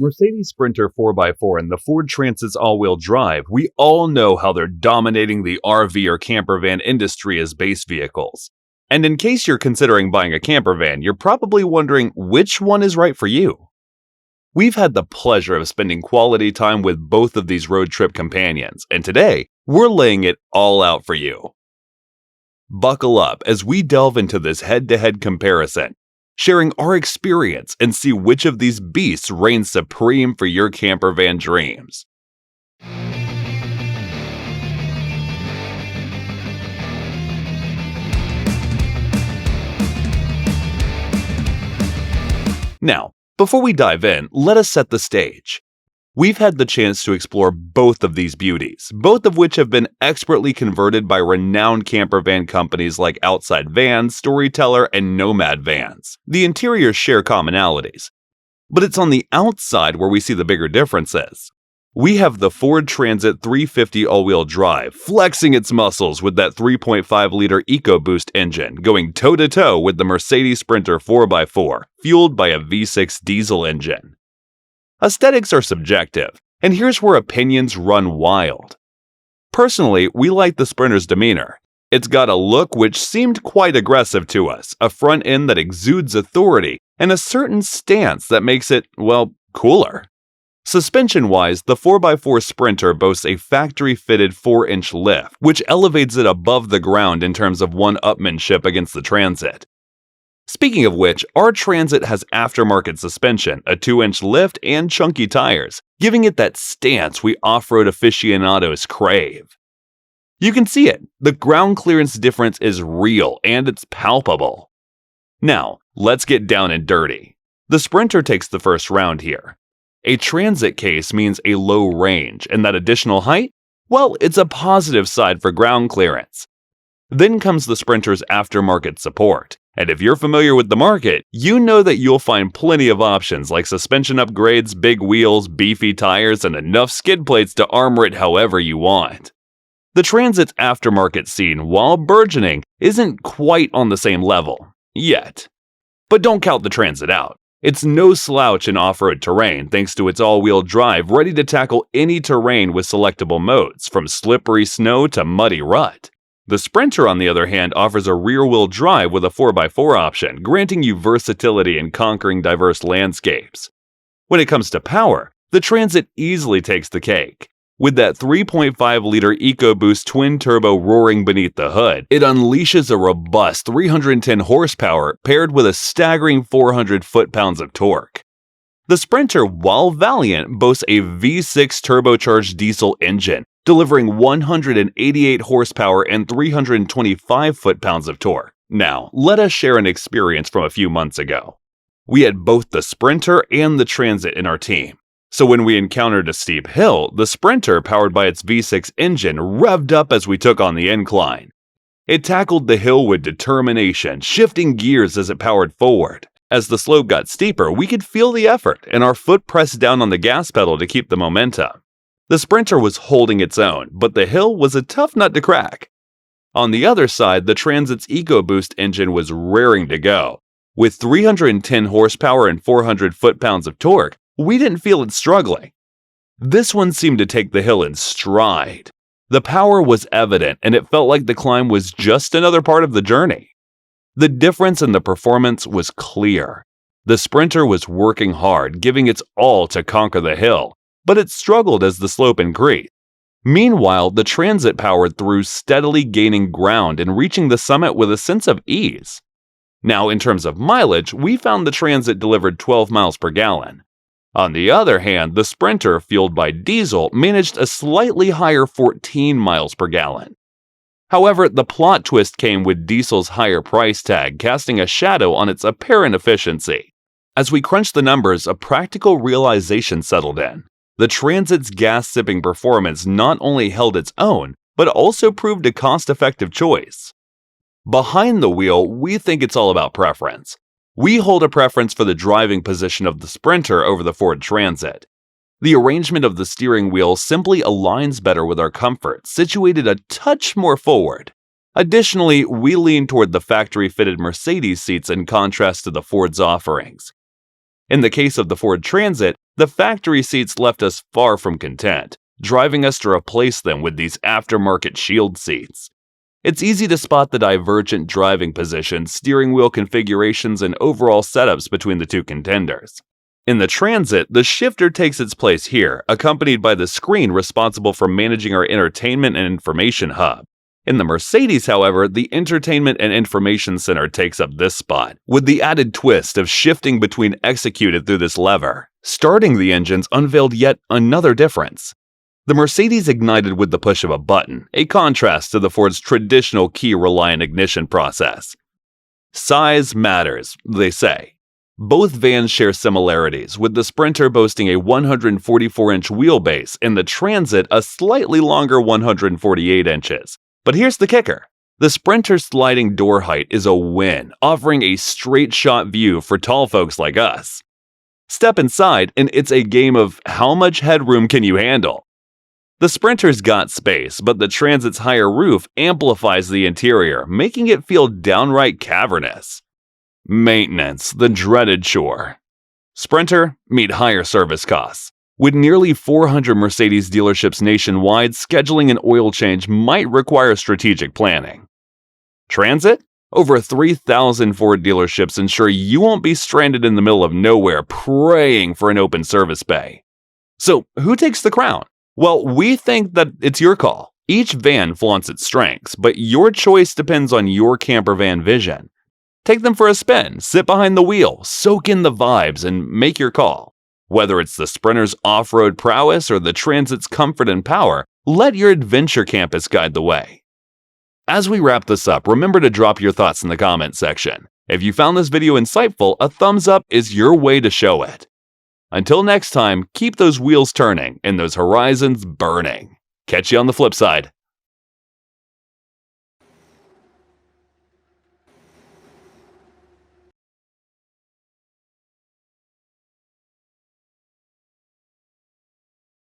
Mercedes Sprinter 4x4 and the Ford Transit's all-wheel drive, we all know how they're dominating the RV or campervan industry as base vehicles. And in case you're considering buying a campervan, you're probably wondering which one is right for you. We've had the pleasure of spending quality time with both of these road trip companions, and today, we're laying it all out for you. Buckle up as we delve into this head-to-head comparison, sharing our experience and see which of these beasts reigns supreme for your campervan dreams. Now, before we dive in, let us set the stage. We've had the chance to explore both of these beauties, both of which have been expertly converted by renowned campervan companies like Outside Vans, Storyteller, and Nomad Vans. The interiors share commonalities, but it's on the outside where we see the bigger differences. We have the Ford Transit 350 all-wheel drive, flexing its muscles with that 3.5-liter EcoBoost engine, going toe-to-toe with the Mercedes Sprinter 4x4, fueled by a V6 diesel engine. Aesthetics are subjective, and here's where opinions run wild. Personally, we like the Sprinter's demeanor. It's got a look which seemed quite aggressive to us, a front end that exudes authority, and a certain stance that makes it, well, cooler. Suspension-wise, the 4x4 Sprinter boasts a factory-fitted 4-inch lift, which elevates it above the ground in terms of one-upmanship against the Transit. Speaking of which, our Transit has aftermarket suspension, a 2-inch lift, and chunky tires, giving it that stance we off-road aficionados crave. You can see it. The ground clearance difference is real, and it's palpable. Now, let's get down and dirty. The Sprinter takes the first round here. A Transit case means a low range, and that additional height? Well, it's a positive side for ground clearance. Then comes the Sprinter's aftermarket support. And if you're familiar with the market, you know that you'll find plenty of options like suspension upgrades, big wheels, beefy tires, and enough skid plates to armor it however you want. The Transit's aftermarket scene, while burgeoning, isn't quite on the same level. Yet. But don't count the Transit out. It's no slouch in off-road terrain thanks to its all-wheel drive ready to tackle any terrain with selectable modes, from slippery snow to muddy rut. The Sprinter, on the other hand, offers a rear-wheel drive with a 4x4 option, granting you versatility in conquering diverse landscapes. When it comes to power, the Transit easily takes the cake. With that 3.5-liter EcoBoost twin-turbo roaring beneath the hood, it unleashes a robust 310 horsepower paired with a staggering 400 foot-pounds of torque. The Sprinter, while valiant, boasts a V6 turbocharged diesel engine, delivering 188 horsepower and 325 foot-pounds of torque. Now, let us share an experience from a few months ago. We had both the Sprinter and the Transit in our team. So when we encountered a steep hill, the Sprinter, powered by its V6 engine, revved up as we took on the incline. It tackled the hill with determination, shifting gears as it powered forward. As the slope got steeper, we could feel the effort, and our foot pressed down on the gas pedal to keep the momentum. The Sprinter was holding its own, but the hill was a tough nut to crack. On the other side, the Transit's EcoBoost engine was raring to go. With 310 horsepower and 400 foot-pounds of torque, we didn't feel it struggling. This one seemed to take the hill in stride. The power was evident, and it felt like the climb was just another part of the journey. The difference in the performance was clear. The Sprinter was working hard, giving its all to conquer the hill, but it struggled as the slope increased. Meanwhile, the Transit powered through, steadily gaining ground and reaching the summit with a sense of ease. Now, in terms of mileage, we found the Transit delivered 12 miles per gallon. On the other hand, the Sprinter, fueled by diesel, managed a slightly higher 14 miles per gallon. However, the plot twist came with diesel's higher price tag, casting a shadow on its apparent efficiency. As we crunched the numbers, a practical realization settled in. The Transit's gas-sipping performance not only held its own, but also proved a cost-effective choice. Behind the wheel, we think it's all about preference. We hold a preference for the driving position of the Sprinter over the Ford Transit. The arrangement of the steering wheel simply aligns better with our comfort, situated a touch more forward. Additionally, we lean toward the factory-fitted Mercedes seats in contrast to the Ford's offerings. In the case of the Ford Transit, The factory seats left us far from content, driving us to replace them with these aftermarket shield seats. It's easy to spot the divergent driving positions, steering wheel configurations, and overall setups between the two contenders. In the Transit, the shifter takes its place here, accompanied by the screen responsible for managing our entertainment and information hub. In the Mercedes, however, the entertainment and information center takes up this spot, with the added twist of shifting between executed through this lever. Starting the engines unveiled yet another difference. The Mercedes ignited with the push of a button, a contrast to the Ford's traditional key-reliant ignition process. Size matters, they say. Both vans share similarities, with the Sprinter boasting a 144-inch wheelbase and the Transit a slightly longer 148 inches. But here's the kicker. The Sprinter's sliding door height is a win, offering a straight-shot view for tall folks like us. Step inside, and it's a game of how much headroom can you handle? The Sprinter's got space, but the Transit's higher roof amplifies the interior, making it feel downright cavernous. Maintenance, the dreaded chore. Sprinter, meet higher service costs. With nearly 400 Mercedes dealerships nationwide, scheduling an oil change might require strategic planning. Transit? Over 3,000 Ford dealerships ensure you won't be stranded in the middle of nowhere praying for an open service bay. So, who takes the crown? Well, we think that it's your call. Each van flaunts its strengths, but your choice depends on your campervan vision. Take them for a spin, sit behind the wheel, soak in the vibes, and make your call. Whether it's the Sprinter's off-road prowess or the Transit's comfort and power, let your adventure campus guide the way. As we wrap this up, remember to drop your thoughts in the comment section. If you found this video insightful, a thumbs up is your way to show it. Until next time, keep those wheels turning and those horizons burning. Catch you on the flip side.